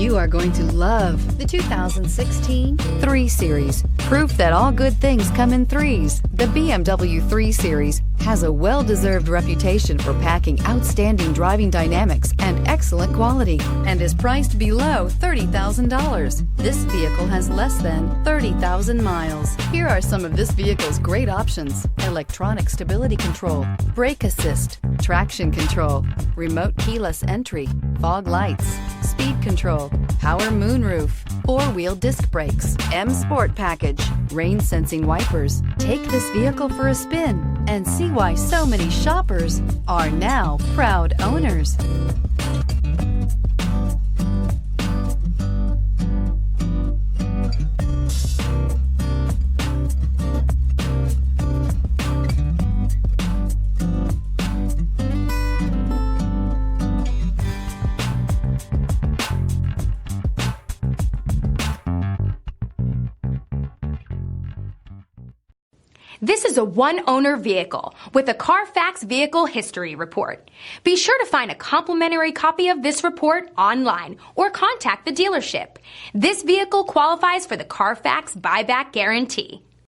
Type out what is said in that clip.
You are going to love the 2016 3 Series. Proof that all good things come in threes. The BMW 3 Series has a well-deserved reputation for packing outstanding driving dynamics and excellent quality, and is priced below $30,000. This vehicle has less than 30,000 miles. Here are some of this vehicle's great options: electronic stability control, brake assist, traction control, remote keyless entry, fog lights, speed control, power moonroof, 4-wheel disc brakes, M Sport package, rain sensing wipers. Take this vehicle for a spin and see why so many shoppers are now proud owners. This is a one-owner vehicle with a Carfax Vehicle History Report. Be sure to find a complimentary copy of this report online or contact the dealership. This vehicle qualifies for the Carfax Buyback Guarantee.